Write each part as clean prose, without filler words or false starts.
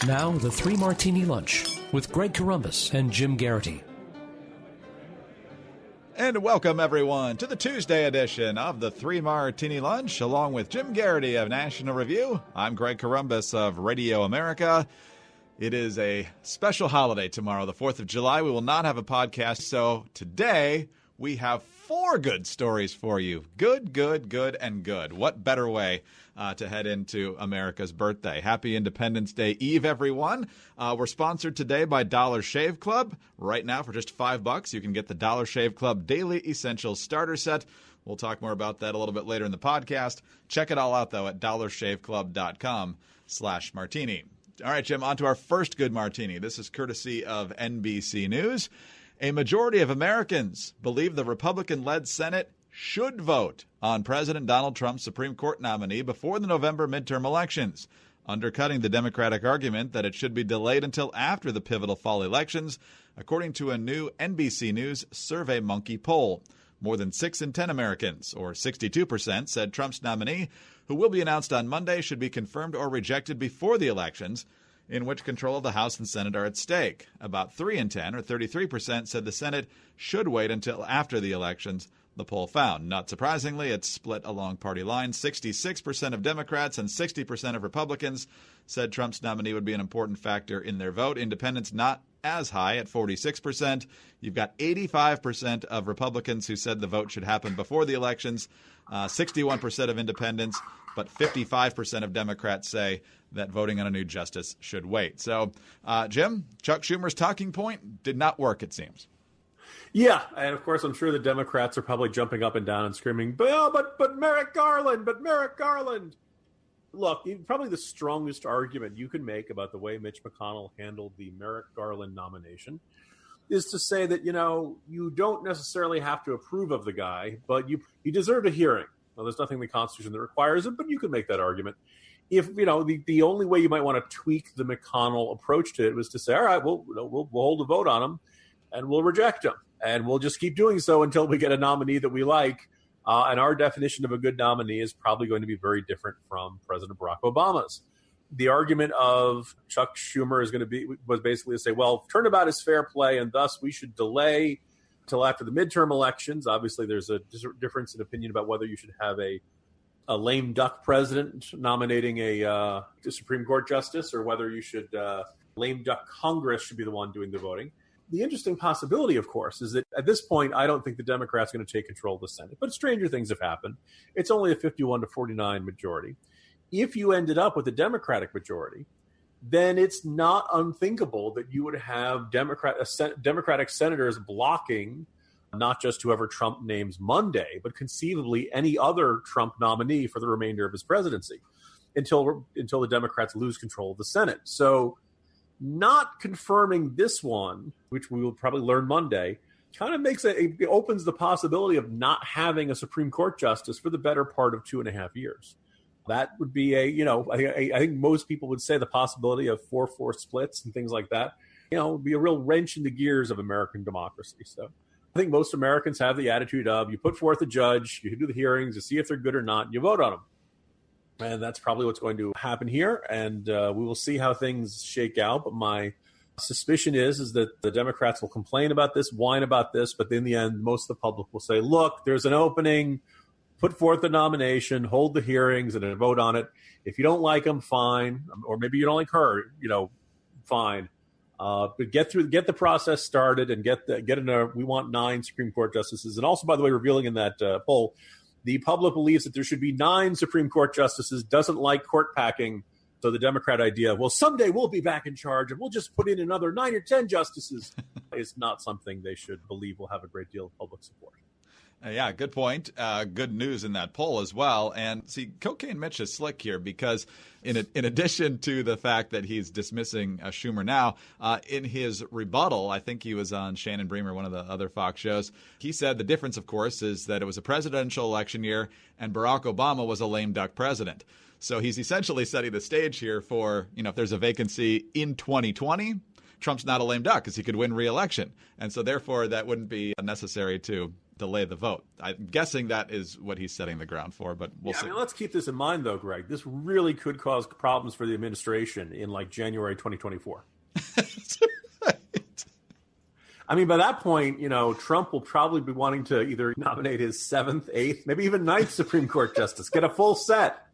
Now, the Three Martini Lunch with Greg Corombos and Jim Geraghty. And welcome, everyone, to the Tuesday edition of the Three Martini Lunch, along with Jim Geraghty of National Review. I'm Greg Corombos of Radio America. It is a special holiday tomorrow, the 4th of July. We will not have a podcast, so today we have 4 good stories for you. Good, good, good, and good. What better way to head into America's birthday? Happy Independence Day Eve, everyone. We're sponsored today by Dollar Shave Club. Right now, for just $5, you can get the Dollar Shave Club Daily Essentials Starter Set. We'll talk more about that a little bit later in the podcast. Check it all out, though, at dollarshaveclub.com/martini. All right, Jim, on to our first good martini. This is courtesy of NBC News. A majority of Americans believe the Republican-led Senate should vote on President Donald Trump's Supreme Court nominee before the November midterm elections, undercutting the Democratic argument that it should be delayed until after the pivotal fall elections, according to a new NBC News SurveyMonkey poll. More than 6 in 10 Americans, or 62%, said Trump's nominee, who will be announced on Monday, should be confirmed or rejected before the elections, in which control of the House and Senate are at stake. About 3 in 10, or 33%, said the Senate should wait until after the elections, the poll found. Not surprisingly, it's split along party lines. 66% of Democrats and 60% of Republicans said Trump's nominee would be an important factor in their vote. Independents not as high at 46%. You've got 85% of Republicans who said the vote should happen before the elections, 61% of independents, but 55% of Democrats say that voting on a new justice should wait. So, Jim, Chuck Schumer's talking point did not work, it seems. Yeah, and of course, I'm sure the Democrats are probably jumping up and down and screaming, but Merrick Garland, but Merrick Garland. Look, probably the strongest argument you can make about the way Mitch McConnell handled the Merrick Garland nomination is to say that, you don't necessarily have to approve of the guy, but you deserve a hearing. Well, there's nothing in the Constitution that requires it, but you could make that argument. If, the only way you might want to tweak the McConnell approach to it was to say, all right, we'll hold a vote on him and we'll reject him. And we'll just keep doing so until we get a nominee that we like. And our definition of a good nominee is probably going to be very different from President Barack Obama's. The argument of Chuck Schumer was basically to say, well, turnabout is fair play, and thus we should delay till after the midterm elections. Obviously, there's a difference in opinion about whether you should have a lame duck president nominating a Supreme Court justice, or whether you should lame duck Congress should be the one doing the voting. The interesting possibility, of course, is that at this point, I don't think the Democrats are going to take control of the Senate. But stranger things have happened. It's only a 51-49 majority. If you ended up with a Democratic majority, then it's not unthinkable that you would have Democratic senators blocking not just whoever Trump names Monday, but conceivably any other Trump nominee for the remainder of his presidency until the Democrats lose control of the Senate. So not confirming this one, which we will probably learn Monday, kind of it opens the possibility of not having a Supreme Court justice for the better part of 2.5 years. That would be I think most people would say the possibility of 4-4 splits and things like that, would be a real wrench in the gears of American democracy. So I think most Americans have the attitude of you put forth a judge, you do the hearings, you see if they're good or not, and you vote on them. And that's probably what's going to happen here. And we will see how things shake out. But my suspicion is that the Democrats will complain about this, whine about this. But in the end, most of the public will say, look, there's an opening. Put forth the nomination, hold the hearings, and then vote on it. If you don't like them, fine. Or maybe you don't like her, fine. But get the process started and we want 9 Supreme Court justices. And also, by the way, revealing in that poll, the public believes that there should be 9 Supreme Court justices, doesn't like court packing. So the Democrat idea, well, someday we'll be back in charge and we'll just put in another 9 or 10 justices is not something they should believe will have a great deal of public support. Yeah, good point. Good news in that poll as well. And see, Cocaine Mitch is slick here because in addition to the fact that he's dismissing Schumer now, in his rebuttal, I think he was on Shannon Bremer, one of the other Fox shows, he said the difference, of course, is that it was a presidential election year and Barack Obama was a lame duck president. So he's essentially setting the stage here for, if there's a vacancy in 2020, Trump's not a lame duck because he could win re-election. And so therefore that wouldn't be necessary to delay the vote. I'm guessing that is what he's setting the ground for, but we'll see. Let's keep this in mind, though, Greg. This really could cause problems for the administration in like January 2024. I mean, by that point, Trump will probably be wanting to either nominate his 7th, 8th, maybe even 9th Supreme Court justice, get a full set.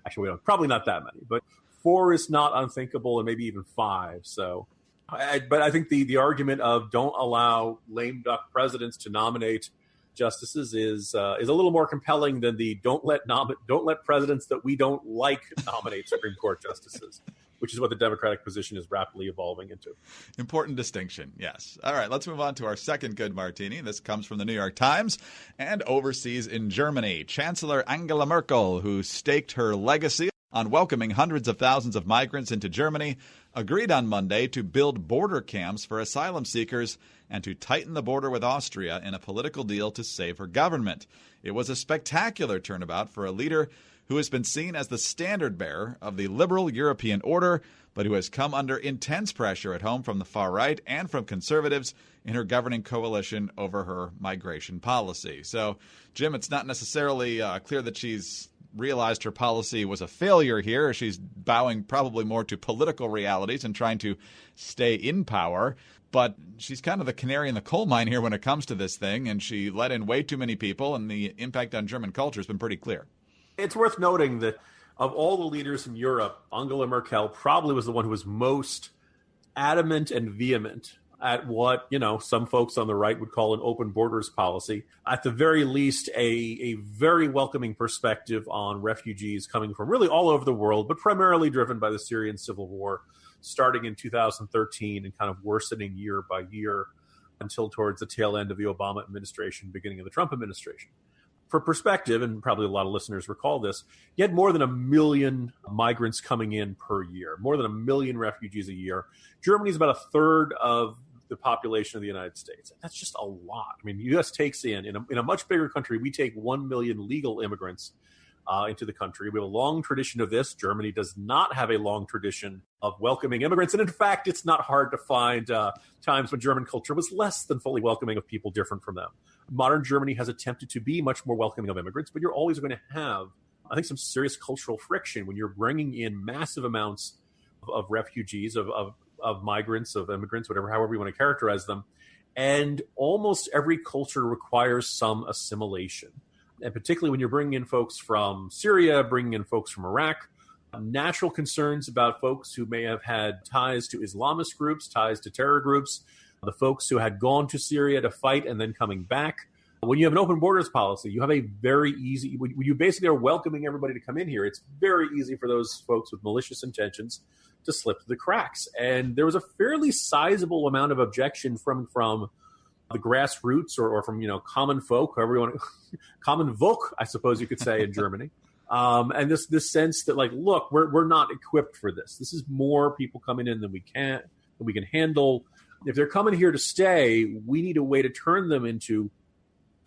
Actually, we don't, probably not that many, but 4 is not unthinkable, and maybe even 5. So, but I think the argument of don't allow lame duck presidents to nominate justices is a little more compelling than the don't let presidents that we don't like nominate Supreme Court justices, which is what the Democratic position is rapidly evolving into. Important distinction, yes. All right, let's move on to our second good martini. This comes from the New York Times and overseas in Germany. Chancellor Angela Merkel, who staked her legacy on welcoming hundreds of thousands of migrants into Germany, agreed on Monday to build border camps for asylum seekers and to tighten the border with Austria in a political deal to save her government. It was a spectacular turnabout for a leader who has been seen as the standard bearer of the liberal European order, but who has come under intense pressure at home from the far right and from conservatives in her governing coalition over her migration policy. So, Jim, it's not necessarily clear that she's realized her policy was a failure here. She's bowing probably more to political realities and trying to stay in power. But she's kind of the canary in the coal mine here when it comes to this thing, and she let in way too many people, and the impact on German culture has been pretty clear. It's worth noting that of all the leaders in Europe, Angela Merkel probably was the one who was most adamant and vehement at what, some folks on the right would call an open borders policy. At the very least, a very welcoming perspective on refugees coming from really all over the world, but primarily driven by the Syrian civil war, starting in 2013 and kind of worsening year by year until towards the tail end of the Obama administration, beginning of the Trump administration. For perspective, and probably a lot of listeners recall this, you had more than 1 million migrants coming in per year, more than 1 million refugees a year. Germany is about a third of the population of the United States. That's just a lot. I mean, the U.S. takes in a much bigger country, we take 1 million legal immigrants into the country. We have a long tradition of this. Germany does not have a long tradition of welcoming immigrants. And in fact, it's not hard to find times when German culture was less than fully welcoming of people different from them. Modern Germany has attempted to be much more welcoming of immigrants, but you're always going to have, I think, some serious cultural friction when you're bringing in massive amounts of refugees, of migrants, of immigrants, however you want to characterize them. And almost every culture requires some assimilation. And particularly when you're bringing in folks from Syria, bringing in folks from Iraq, natural concerns about folks who may have had ties to Islamist groups, ties to terror groups, the folks who had gone to Syria to fight and then coming back. When you have an open borders policy, you have a very easy, when you basically are welcoming everybody to come in here, it's very easy for those folks with malicious intentions to slip through the cracks. And there was a fairly sizable amount of objection from the grassroots or from, common folk, however you want to, common Volk, I suppose you could say in Germany. And this sense that, like, look, we're not equipped for this. This is more people coming in than we can handle. If they're coming here to stay, we need a way to turn them into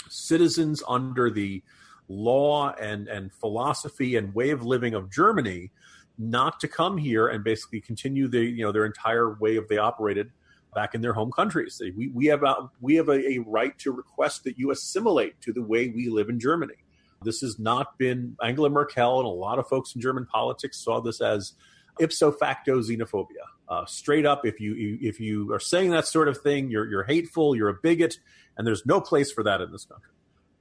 citizens under the law and philosophy and way of living of Germany, not to come here and basically continue their entire way of they operated back in their home countries. We have a right to request that you assimilate to the way we live in Germany. This has not been Angela Merkel, and a lot of folks in German politics saw this as ipso facto xenophobia. Straight up, if you are saying that sort of thing, you're hateful, you're a bigot, and there's no place for that in this country.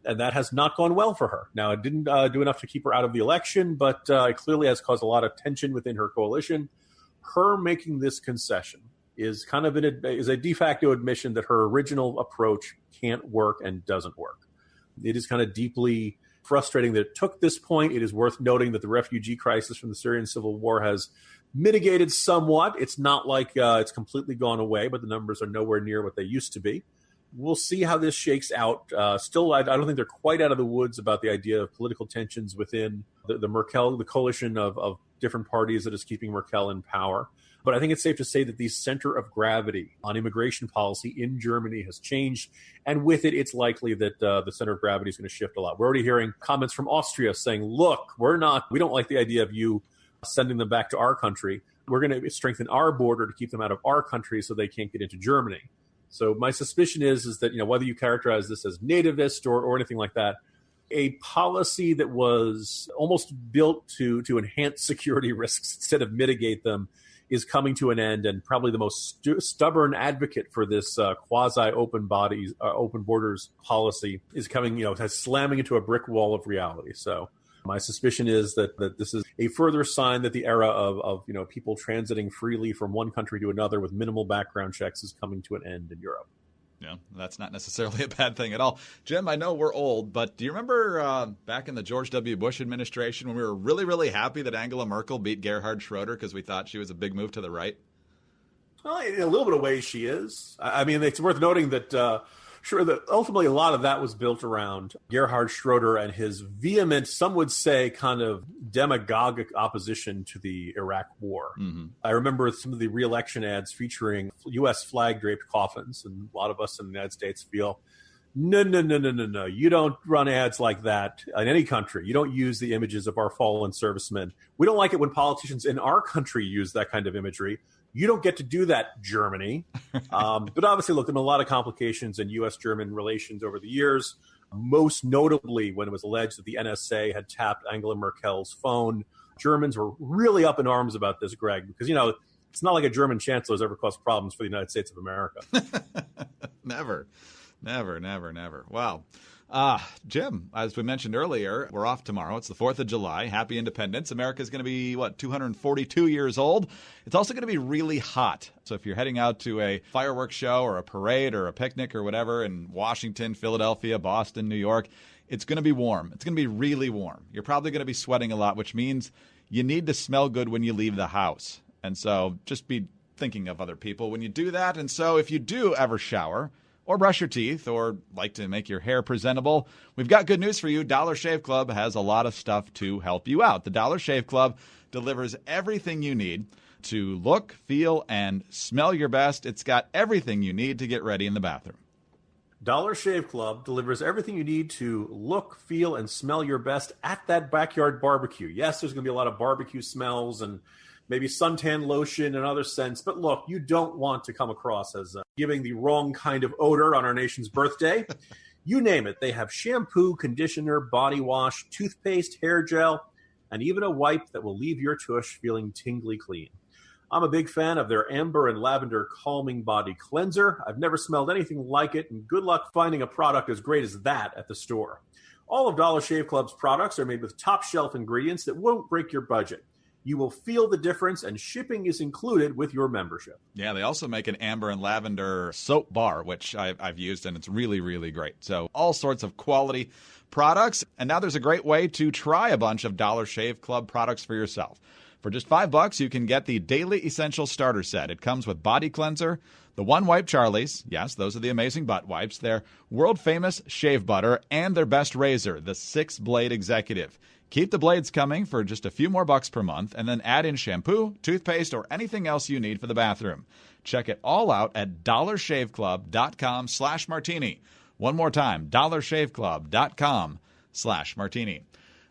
And that has not gone well for her. Now, it didn't do enough to keep her out of the election, but it clearly has caused a lot of tension within her coalition. Her making this concession is kind of is a de facto admission that her original approach can't work and doesn't work. It is kind of deeply frustrating that it took this point. It is worth noting that the refugee crisis from the Syrian civil war has mitigated somewhat. It's not like it's completely gone away, but the numbers are nowhere near what they used to be. We'll see how this shakes out. Still, I don't think they're quite out of the woods about the idea of political tensions within the Merkel, the coalition of different parties that is keeping Merkel in power. But I think it's safe to say that the center of gravity on immigration policy in Germany has changed. And with it, it's likely that the center of gravity is going to shift a lot. We're already hearing comments from Austria saying, look, we don't like the idea of you sending them back to our country. We're going to strengthen our border to keep them out of our country so they can't get into Germany. So my suspicion is that, whether you characterize this as nativist or anything like that, a policy that was almost built to enhance security risks instead of mitigate them is coming to an end, and probably the most stubborn advocate for this quasi-open borders policy is coming, slamming into a brick wall of reality. So my suspicion is that this is a further sign that the era of people transiting freely from one country to another with minimal background checks is coming to an end in Europe. Yeah, that's not necessarily a bad thing at all. Jim, I know we're old, but do you remember back in the George W. Bush administration when we were really, really happy that Angela Merkel beat Gerhard Schroeder because we thought she was a big move to the right? Well, in a little bit of ways she is. I mean, it's worth noting that that ultimately a lot of that was built around Gerhard Schroeder and his vehement, some would say, kind of demagogic opposition to the Iraq War. Mm-hmm. I remember some of the re-election ads featuring U.S. flag-draped coffins, and a lot of us in the United States feel, no. You don't run ads like that in any country. You don't use the images of our fallen servicemen. We don't like it when politicians in our country use that kind of imagery. You don't get to do that, Germany. But obviously, look, there have been a lot of complications in U.S.-German relations over the years, most notably when it was alleged that the NSA had tapped Angela Merkel's phone. Germans were really up in arms about this, Greg, because, it's not like a German chancellor has ever caused problems for the United States of America. Never. Wow. Jim, as we mentioned earlier, we're off tomorrow. It's the 4th of July. Happy Independence. America's going to be, 242 years old. It's also going to be really hot. So if you're heading out to a fireworks show or a parade or a picnic or whatever in Washington, Philadelphia, Boston, New York, it's going to be warm. It's going to be really warm. You're probably going to be sweating a lot, which means you need to smell good when you leave the house. And so just be thinking of other people when you do that. And so if you do ever shower or brush your teeth, or like to make your hair presentable, we've got good news for you. Dollar Shave Club has a lot of stuff to help you out. The Dollar Shave Club delivers everything you need to look, feel, and smell your best. It's got everything you need to get ready in the bathroom. Dollar Shave Club delivers everything you need to look, feel, and smell your best at that backyard barbecue. Yes, there's going to be a lot of barbecue smells and maybe suntan lotion and other scents. But look, you don't want to come across as giving the wrong kind of odor on our nation's birthday. You name it. They have shampoo, conditioner, body wash, toothpaste, hair gel, and even a wipe that will leave your tush feeling tingly clean. I'm a big fan of their amber and lavender calming body cleanser. I've never smelled anything like it, and good luck finding a product as great as that at the store. All of Dollar Shave Club's products are made with top-shelf ingredients that won't break your budget. You will feel the difference, and shipping is included with your membership. Yeah, they also make an amber and lavender soap bar, which I've used, and it's really, really great. So all sorts of quality products. And now there's a great way to try a bunch of Dollar Shave Club products for yourself. For just $5, you can get the Daily Essential Starter Set. It comes with body cleanser, the One Wipe Charlies. Yes, those are the amazing butt wipes. Their world-famous shave butter, and their best razor, the 6-Blade Executive. Keep the blades coming for just a few more bucks per month, and then add in shampoo, toothpaste, or anything else you need for the bathroom. Check it all out at dollarshaveclub.com/martini. One more time, dollarshaveclub.com/martini.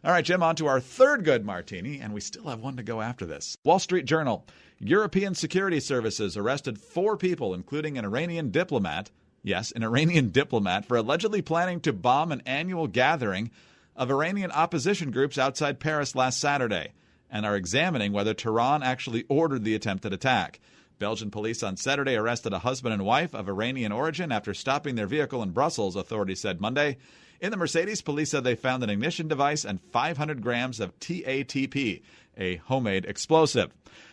All right, Jim, on to our third good martini, and we still have one to go after this. Wall Street Journal. European security services arrested 4 people, including an Iranian diplomat. Yes, an Iranian diplomat for allegedly planning to bomb an annual gathering of Iranian opposition groups outside Paris last Saturday, and are examining whether Tehran actually ordered the attempted attack. Belgian police on Saturday arrested a husband and wife of Iranian origin after stopping their vehicle in Brussels, authorities said Monday. In the Mercedes, police said they found an ignition device and 500 grams of TATP, a homemade explosive.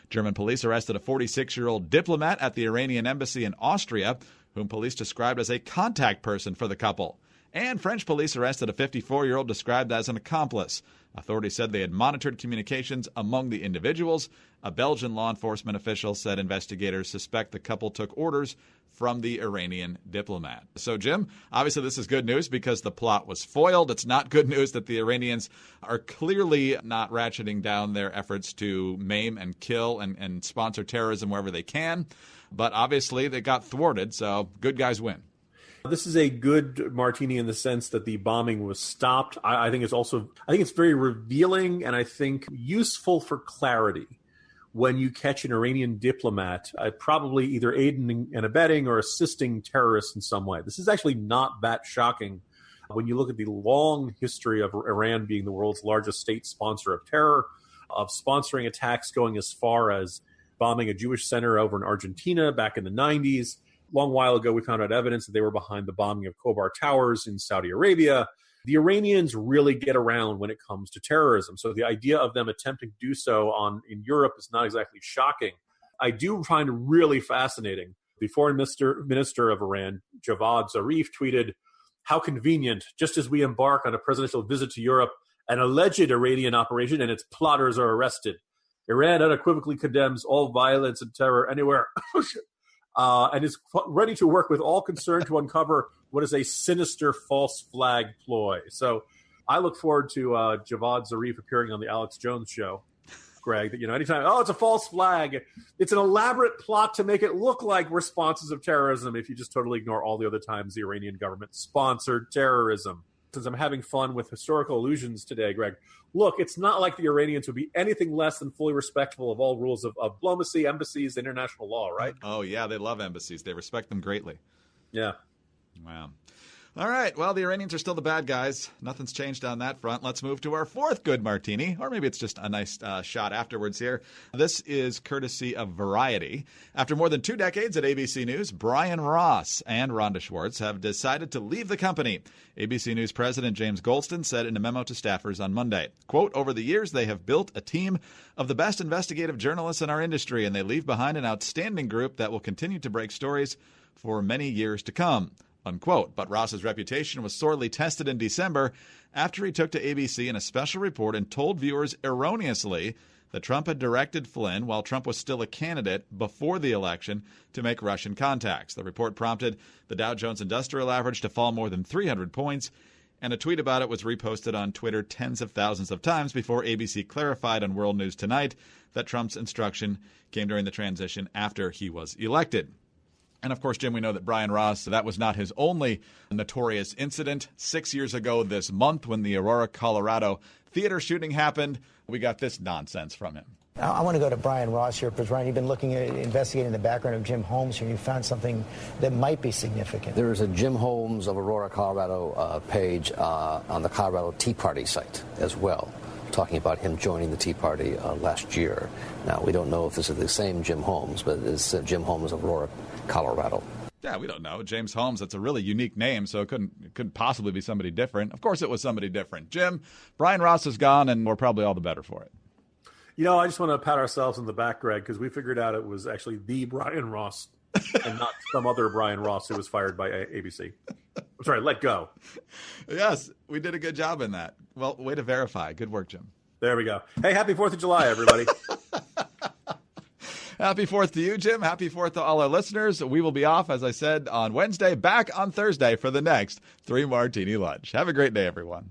German police arrested a 46-year-old diplomat at the Iranian embassy in Austria, whom police described as a contact person for the couple. And French police arrested a 54-year-old described as an accomplice. Authorities said they had monitored communications among the individuals. A Belgian law enforcement official said investigators suspect the couple took orders from the Iranian diplomat. So, Jim, obviously this is good news because the plot was foiled. It's not good news that the Iranians are clearly not ratcheting down their efforts to maim and kill and sponsor terrorism wherever they can. But obviously they got thwarted, so good guys win. This is a good martini in the sense that the bombing was stopped. I think it's very revealing and I think useful for clarity. when you catch an Iranian diplomat, probably either aiding and abetting or assisting terrorists in some way. This is actually not that shocking when you look at the long history of Iran being the world's largest state sponsor of terror, of sponsoring attacks going as far as bombing a Jewish center over in Argentina back in the 90s. Long while ago, we found out evidence that they were behind the bombing of Khobar Towers in Saudi Arabia. The Iranians really get around when it comes to terrorism. So the idea of them attempting to do so in Europe is not exactly shocking. I do find really fascinating. The foreign minister of Iran, Javad Zarif, tweeted, "How convenient, just as we embark on a presidential visit to Europe, an alleged Iranian operation and its plotters are arrested. Iran unequivocally condemns all violence and terror anywhere." And is ready to work with all concerned to uncover what is a sinister false flag ploy. So I look forward to Javad Zarif appearing on the Alex Jones show, Greg, that, anytime, it's a false flag. It's an elaborate plot to make it look like responses of terrorism if you just totally ignore all the other times the Iranian government sponsored terrorism. Since I'm having fun with historical allusions today, Greg, look, it's not like the Iranians would be anything less than fully respectful of all rules of diplomacy, embassies, international law, right? Oh, yeah, they love embassies. They respect them greatly. Yeah. Wow. All right. Well, the Iranians are still the bad guys. Nothing's changed on that front. Let's move to our fourth good martini, or maybe it's just a nice shot afterwards here. This is courtesy of Variety. After more than 2 decades at ABC News, Brian Ross and Rhonda Schwartz have decided to leave the company. ABC News President James Goldston said in a memo to staffers on Monday, quote, "Over the years, they have built a team of the best investigative journalists in our industry, and they leave behind an outstanding group that will continue to break stories for many years to come." Unquote. But Ross's reputation was sorely tested in December after he took to ABC in a special report and told viewers erroneously that Trump had directed Flynn, while Trump was still a candidate before the election, to make Russian contacts. The report prompted the Dow Jones Industrial Average to fall more than 300 points, and a tweet about it was reposted on Twitter tens of thousands of times before ABC clarified on World News Tonight that Trump's instruction came during the transition after he was elected. And, of course, Jim, we know that Brian Ross, that was not his only notorious incident. 6 years ago this month, when the Aurora, Colorado theater shooting happened, we got this nonsense from him. I want to go to Brian Ross here, because, Brian, you've been looking at investigating the background of Jim Holmes here, and you found something that might be significant. There is a Jim Holmes of Aurora, Colorado page on the Colorado Tea Party site as well, talking about him joining the Tea Party last year. Now, we don't know if this is the same Jim Holmes, but it's Jim Holmes of Aurora, Colorado. Yeah, we don't know. James Holmes, that's a really unique name, so it couldn't possibly be somebody different. Of course it was somebody different. Jim, Brian Ross is gone, and we're probably all the better for it. I just want to pat ourselves on the back, Greg, because we figured out it was actually the Brian Ross and not some other Brian Ross who was fired by ABC. I'm sorry, let go. Yes, we did a good job in that. Well, way to verify. Good work, Jim. There we go. Hey, happy 4th of July, everybody. Happy 4th to you, Jim. Happy 4th to all our listeners. We will be off, as I said, on Wednesday, back on Thursday for the next 3 Martini Lunch. Have a great day, everyone.